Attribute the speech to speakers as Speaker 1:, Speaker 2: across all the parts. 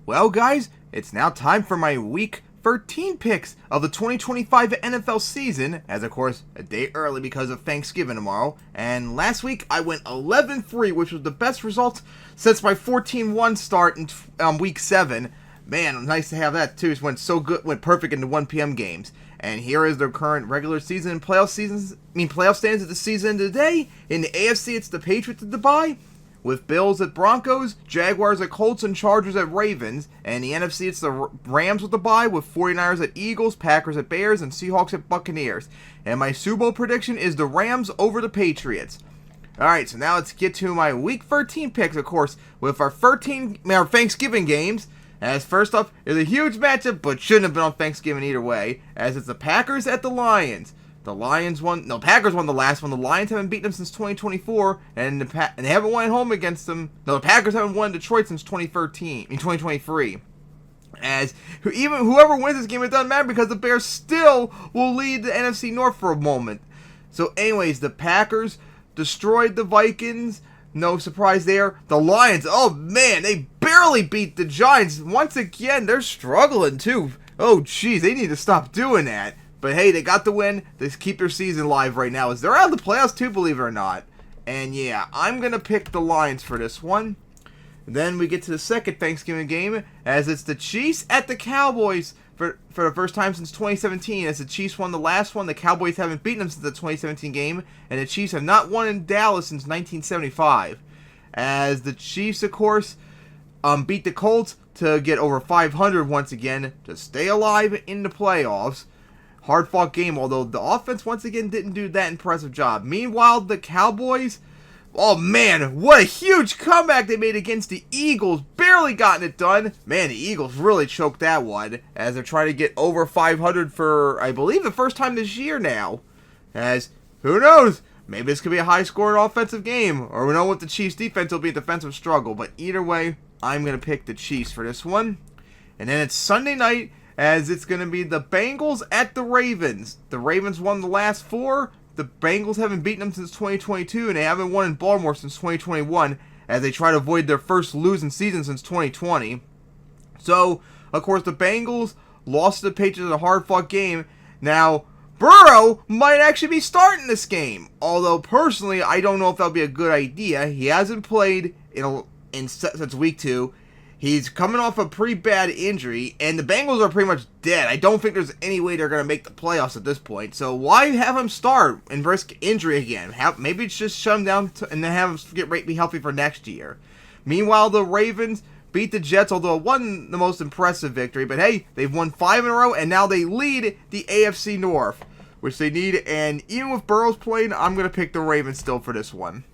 Speaker 1: Well, guys, it's now time for my Week 13 picks of the 2025 NFL season, as of course, a day early because of Thanksgiving tomorrow. And last week, I went 11-3, which was the best result since my 14-1 start in Week 7. Man, nice to have that too. It went so good, went perfect in the 1 p.m. games. And here is the current regular season and playoff standings at the season today. In the AFC, it's the Patriots at the bye, with Bills at Broncos, Jaguars at Colts, and Chargers at Ravens. And the NFC, it's the Rams with the bye, with 49ers at Eagles, Packers at Bears, and Seahawks at Buccaneers. And my Super Bowl prediction is the Rams over the Patriots. Alright, so now let's get to my Week 13 picks, of course, with our Thanksgiving games. As first up is a huge matchup, but shouldn't have been on Thanksgiving either way, as it's the Packers at the Lions. Packers won the last one. The Lions haven't beaten them since 2024, and they haven't won at home against them. No, the Packers haven't won Detroit since 2023. As whoever wins this game, it doesn't matter because the Bears still will lead the NFC North for a moment. So anyways, the Packers destroyed the Vikings. No surprise there. The Lions, oh man, they barely beat the Giants. Once again, they're struggling too. Oh jeez, they need to stop doing that. But hey, they got the win. They keep their season alive right now, as they're out of the playoffs too, believe it or not. And yeah, I'm going to pick the Lions for this one. Then we get to the second Thanksgiving game, as it's the Chiefs at the Cowboys for the first time since 2017. As the Chiefs won the last one, the Cowboys haven't beaten them since the 2017 game, and the Chiefs have not won in Dallas since 1975. As the Chiefs, of course, beat the Colts to get over 500 once again to stay alive in the playoffs. Hard-fought game, although the offense once again didn't do that impressive job. Meanwhile, the Cowboys, oh man, what a huge comeback they made against the Eagles. Barely gotten it done. Man, the Eagles really choked that one, as they're trying to get over 500 for, I believe, the first time this year now. As, who knows, maybe this could be a high-scoring offensive game, or we know what the Chiefs' defense will be a defensive struggle. But either way, I'm going to pick the Chiefs for this one. And then it's Sunday night, as it's going to be the Bengals at the Ravens. The Ravens won the last 4. The Bengals haven't beaten them since 2022, and they haven't won in Baltimore since 2021, as they try to avoid their first losing season since 2020. So, of course, the Bengals lost to the Patriots in a hard-fought game. Now, Burrow might actually be starting this game, although personally, I don't know if that'll be a good idea. He hasn't played since week 2. He's coming off a pretty bad injury, and the Bengals are pretty much dead. I don't think there's any way they're going to make the playoffs at this point. So why have him start and risk injury again? Maybe it's just shut him down and then have him be healthy for next year. Meanwhile, the Ravens beat the Jets, although it wasn't the most impressive victory. But hey, they've won 5 in a row, and now they lead the AFC North, which they need. And even with Burrow's playing, I'm going to pick the Ravens still for this one.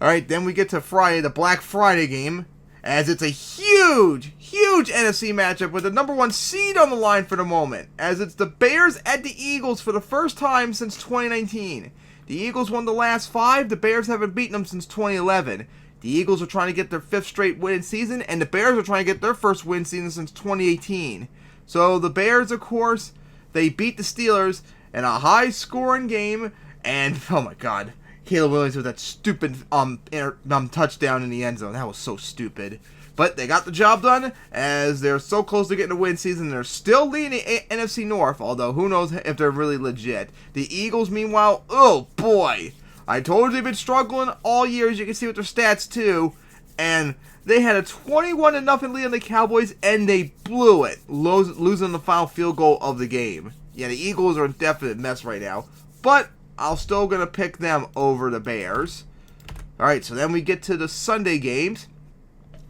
Speaker 1: Alright, then we get to Friday, the Black Friday game, as it's a huge NFC matchup with the number 1 seed on the line for the moment, as it's the Bears at the Eagles for the first time since 2019. The Eagles won the last 5, the Bears haven't beaten them since 2011. The Eagles are trying to get their 5th straight winning season, and the Bears are trying to get their first win season since 2018. So the Bears, of course, they beat the Steelers in a high-scoring game, and oh my god, Caleb Williams with that stupid touchdown in the end zone. That was so stupid. But they got the job done, as they're so close to getting a win season. They're still leading the NFC North, although who knows if they're really legit. The Eagles, meanwhile, oh boy. I told you they've been struggling all year, as you can see with their stats too. And they had a 21-0 lead on the Cowboys, and they blew it, losing the final field goal of the game. Yeah, the Eagles are in definite mess right now. But I'm still going to pick them over the Bears. Alright, so then we get to the Sunday games.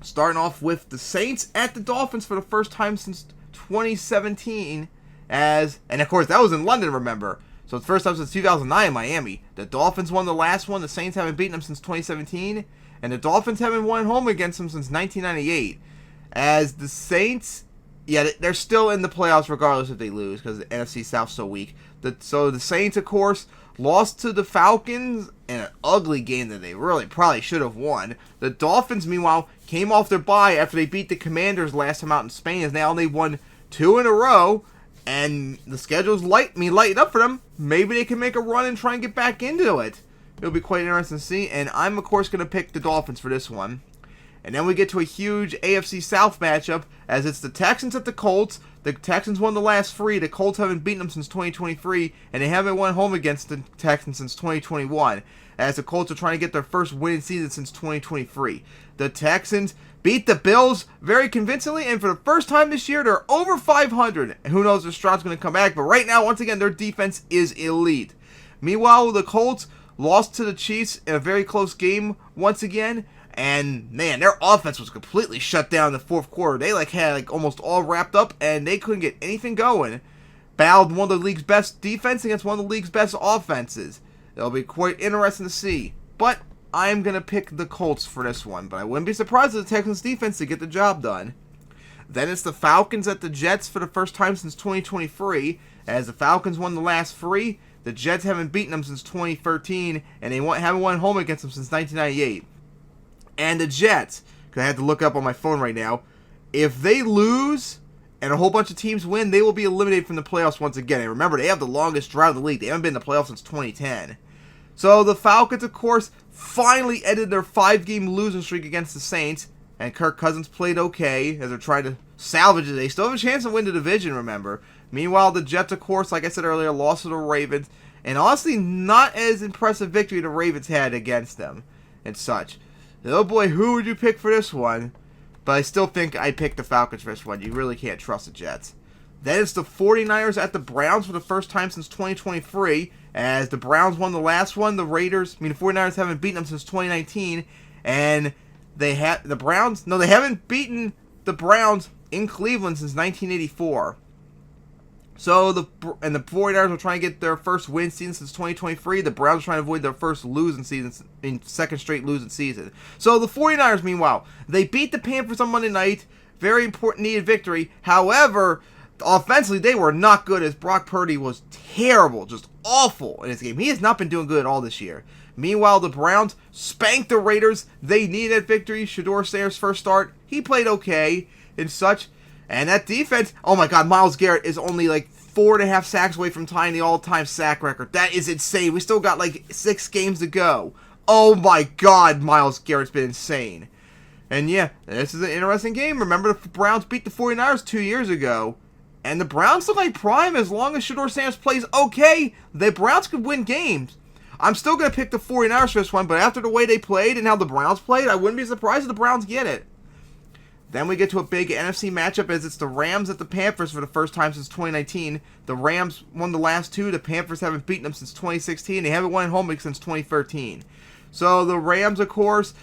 Speaker 1: Starting off with the Saints at the Dolphins for the first time since 2017. And of course, that was in London, remember. So it's the first time since 2009 in Miami. The Dolphins won the last one. The Saints haven't beaten them since 2017. And the Dolphins haven't won home against them since 1998. As the Saints, yeah, they're still in the playoffs regardless if they lose, because the NFC South's so weak. So the Saints, of course, lost to the Falcons in an ugly game that they really probably should have won. The Dolphins, meanwhile, came off their bye after they beat the Commanders last time out in Spain, as now they won 2 in a row, and the schedule's lighting up for them. Maybe they can make a run and try and get back into it. It'll be quite interesting to see, and I'm, of course, going to pick the Dolphins for this one. And then we get to a huge AFC South matchup as it's the Texans at the Colts. The Texans won the last three. The Colts haven't beaten them since 2023, and they haven't won home against the Texans since 2021, as the Colts are trying to get their first winning season since 2023. The Texans beat the Bills very convincingly, and for the first time this year, they're over 500. And who knows if Stroud's going to come back, but right now, once again, their defense is elite. Meanwhile, the Colts lost to the Chiefs in a very close game once again. And man, their offense was completely shut down in the fourth quarter. They had almost all wrapped up, and they couldn't get anything going. Battled one of the league's best defense against one of the league's best offenses. It'll be quite interesting to see. But I'm gonna pick the Colts for this one. But I wouldn't be surprised if the Texans defense to get the job done. Then it's the Falcons at the Jets for the first time since 2023. As the Falcons won the last three, the Jets haven't beaten them since 2013, and they haven't won home against them since 1998. And the Jets, because I have to look up on my phone right now, if they lose and a whole bunch of teams win, they will be eliminated from the playoffs once again. And remember, they have the longest drought in the league. They haven't been in the playoffs since 2010. So the Falcons, of course, finally ended their 5-game losing streak against the Saints. And Kirk Cousins played okay as they're trying to salvage it. They still have a chance to win the division, remember. Meanwhile, the Jets, of course, like I said earlier, lost to the Ravens. And honestly, not as impressive victory the Ravens had against them and such. Oh boy, who would you pick for this one? But I still think I'd pick the Falcons for this one. You really can't trust the Jets. Then it's the 49ers at the Browns for the first time since 2023. As the Browns won the last one, the 49ers haven't beaten them since 2019. And they haven't beaten the Browns in Cleveland since 1984. So the 49ers are trying to get their first win season since 2023. The Browns are trying to avoid their first losing season, second straight losing season. So the 49ers, meanwhile, they beat the Panthers on Monday night. Very important, needed victory. However, offensively, they were not good as Brock Purdy was terrible, just awful in his game. He has not been doing good at all this year. Meanwhile, the Browns spanked the Raiders. They needed that victory. Shedeur Sanders' first start, he played okay and such. And that defense, oh my God, Myles Garrett is only 4.5 sacks away from tying the all-time sack record. That is insane. We still got 6 games to go. Oh my God, Myles Garrett's been insane. And yeah, this is an interesting game. Remember, the Browns beat the 49ers 2 years ago. And the Browns look like prime. As long as Shedeur Sanders plays okay, the Browns could win games. I'm still going to pick the 49ers for this one, but after the way they played and how the Browns played, I wouldn't be surprised if the Browns get it. Then we get to a big NFC matchup as it's the Rams at the Panthers for the first time since 2019. The Rams won the last two. The Panthers haven't beaten them since 2016. They haven't won at home since 2013. So the Rams, of course,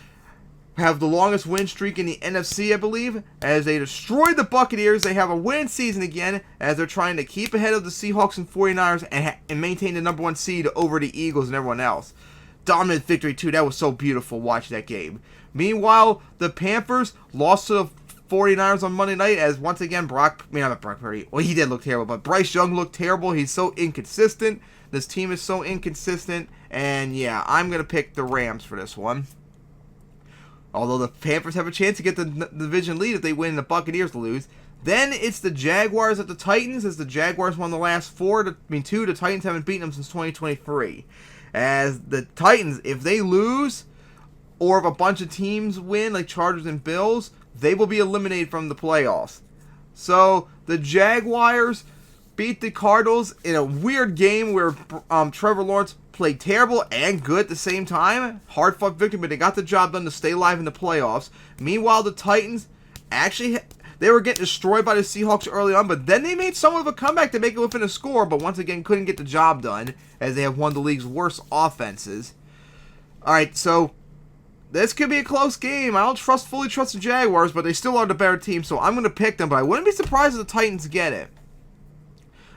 Speaker 1: have the longest win streak in the NFC, I believe, as they destroyed the Buccaneers. They have a win season again as they're trying to keep ahead of the Seahawks and 49ers and maintain the number 1 seed over the Eagles and everyone else. Dominant victory, too. That was so beautiful watching that game. Meanwhile, the Panthers lost to the 49ers on Monday night as once again not Brock Purdy. Well, he did look terrible, but Bryce Young looked terrible. He's so inconsistent. This team is so inconsistent. And yeah, I'm going to pick the Rams for this one. Although the Panthers have a chance to get the division lead if they win and the Buccaneers lose. Then it's the Jaguars at the Titans as the Jaguars won the last 2. The Titans haven't beaten them since 2023. As the Titans, if they lose, or if a bunch of teams win, like Chargers and Bills, they will be eliminated from the playoffs. So the Jaguars beat the Cardinals in a weird game where Trevor Lawrence played terrible and good at the same time. Hard-fought victory, but they got the job done to stay alive in the playoffs. Meanwhile, the Titans, actually, they were getting destroyed by the Seahawks early on, but then they made somewhat of a comeback to make it within a score, but once again couldn't get the job done as they have one of the league's worst offenses. Alright, so this could be a close game. I don't fully trust the Jaguars, but they still are the better team, so I'm going to pick them, but I wouldn't be surprised if the Titans get it.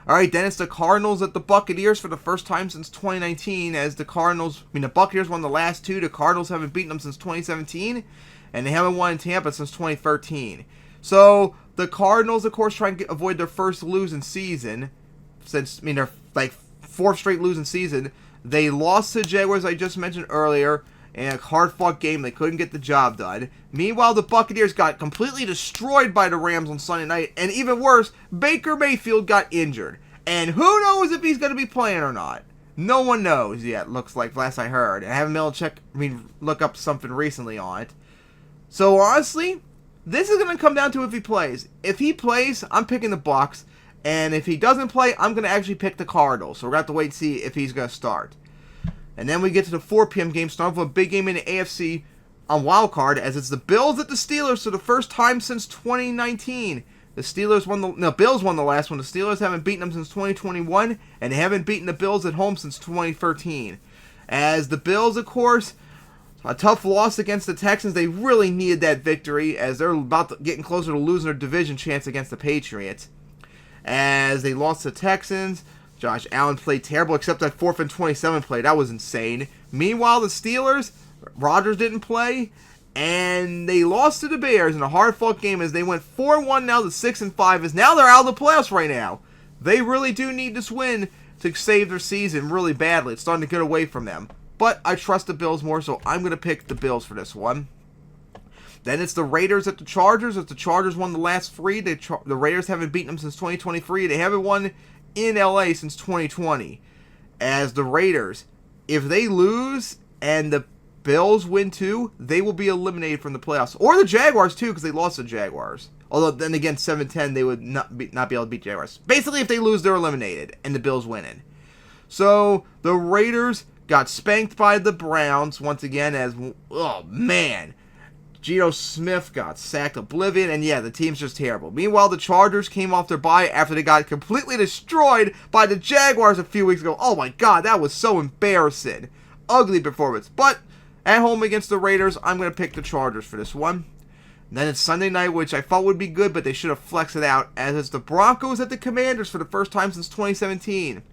Speaker 1: Alright, then it's the Cardinals at the Buccaneers for the first time since 2019, as the Buccaneers won the last 2. The Cardinals haven't beaten them since 2017, and they haven't won in Tampa since 2013. So, the Cardinals, of course, trying to avoid their first losing season, their 4th straight losing season. They lost to the Jaguars, I just mentioned earlier, in a hard-fought game. They couldn't get the job done. Meanwhile, the Buccaneers got completely destroyed by the Rams on Sunday night. And even worse, Baker Mayfield got injured. And who knows if he's going to be playing or not? No one knows yet, looks like, last I heard. And I haven't been able to look up something recently on it. So honestly, this is going to come down to if he plays. If he plays, I'm picking the Bucs. And if he doesn't play, I'm going to actually pick the Cardinals. So we're going to have to wait and see if he's going to start. And then we get to the 4 p.m. game, starting with a big game in the AFC on Wild Card, as it's the Bills at the Steelers for the first time since 2019. The Bills won the last one. The Steelers haven't beaten them since 2021, and they haven't beaten the Bills at home since 2013. As the Bills, of course, a tough loss against the Texans. They really needed that victory, as they're getting closer to losing their division chance against the Patriots. As they lost to the Texans, Josh Allen played terrible, except that 4th and 27 play. That was insane. Meanwhile, the Steelers, Rodgers didn't play, and they lost to the Bears in a hard-fought game as they went 4-1 now to 6-5, as now they're out of the playoffs right now. They really do need this win to save their season really badly. It's starting to get away from them. But I trust the Bills more, so I'm going to pick the Bills for this one. Then it's the Raiders at the Chargers. If the Chargers won the last 3, the Raiders haven't beaten them since 2023. They haven't won in LA since 2020. As the Raiders, if they lose and the Bills win too, they will be eliminated from the playoffs. Or the Jaguars too, because they lost the Jaguars. Although then again, 7-10, they would not be able to beat Jaguars. Basically, if they lose, they're eliminated, and the Bills winning. So the Raiders got spanked by the Browns once again. As oh man. Geno Smith got sacked oblivion, and yeah, the team's just terrible. Meanwhile, the Chargers came off their bye after they got completely destroyed by the Jaguars a few weeks ago. Oh my god, that was so embarrassing. Ugly performance. But at home against the Raiders, I'm going to pick the Chargers for this one. And then it's Sunday night, which I thought would be good, but they should have flexed it out, as it's the Broncos at the Commanders for the first time since 2017.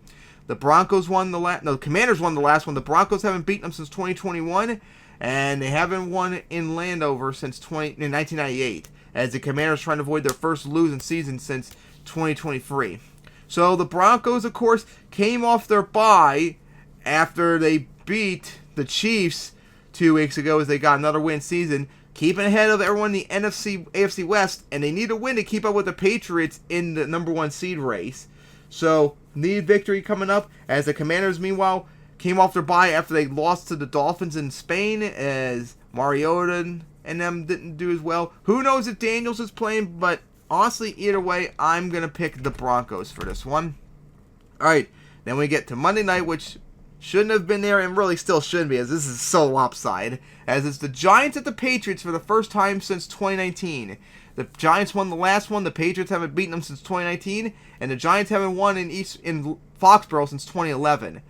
Speaker 1: The Commanders won the last one. The Broncos haven't beaten them since 2021. And they haven't won in Landover since 1998, as the Commanders trying to avoid their first losing season since 2023. So the Broncos, of course, came off their bye after they beat the Chiefs 2 weeks ago, as they got another win season, keeping ahead of everyone in the AFC West, and they need a win to keep up with the Patriots in the number 1 seed race. So, need victory coming up, as the Commanders, meanwhile, came off their bye after they lost to the Dolphins in Spain, as Mariota and them didn't do as well. Who knows if Daniels is playing, but honestly, either way, I'm going to pick the Broncos for this one. Alright, then we get to Monday night, which shouldn't have been there and really still shouldn't be, as this is so lopsided, as it's the Giants at the Patriots for the first time since 2019. The Giants won the last one, the Patriots haven't beaten them since 2019, and the Giants haven't won in Foxborough since 2011.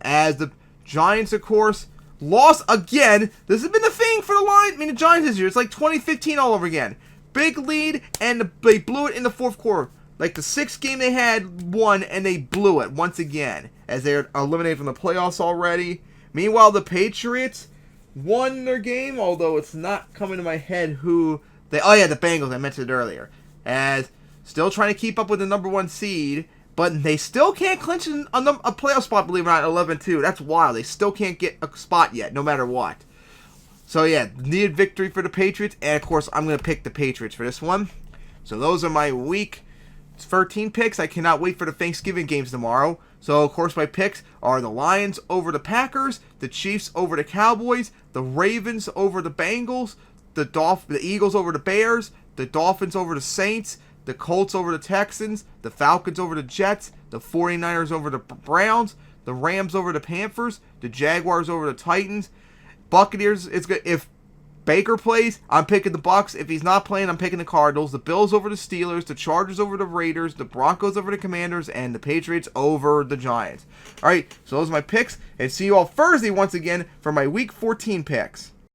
Speaker 1: As the Giants, of course, lost again. This has been the thing for the Giants this year. It's like 2015 all over again. Big lead, and they blew it in the 4th quarter. Like the 6th game they had won, and they blew it once again, as they're eliminated from the playoffs already. Meanwhile, the Patriots won their game, although it's not coming to my head who they... Oh yeah, the Bengals, I mentioned it earlier. As still trying to keep up with the number 1 seed, but they still can't clinch a playoff spot, believe it or not, 11-2. That's wild. They still can't get a spot yet, no matter what. So yeah, needed victory for the Patriots, and of course, I'm going to pick the Patriots for this one. So those are my week 13 picks. I cannot wait for the Thanksgiving games tomorrow. So of course, my picks are the Lions over the Packers, the Chiefs over the Cowboys, the Ravens over the Bengals, the Eagles over the Bears, the Dolphins over the Saints, the Colts over the Texans, the Falcons over the Jets, the 49ers over the Browns, the Rams over the Panthers, the Jaguars over the Titans, Buccaneers. It's good. If Baker plays, I'm picking the Bucs. If he's not playing, I'm picking the Cardinals. The Bills over the Steelers, the Chargers over the Raiders, the Broncos over the Commanders, and the Patriots over the Giants. All right, so those are my picks, and see you all Thursday once again for my Week 14 picks.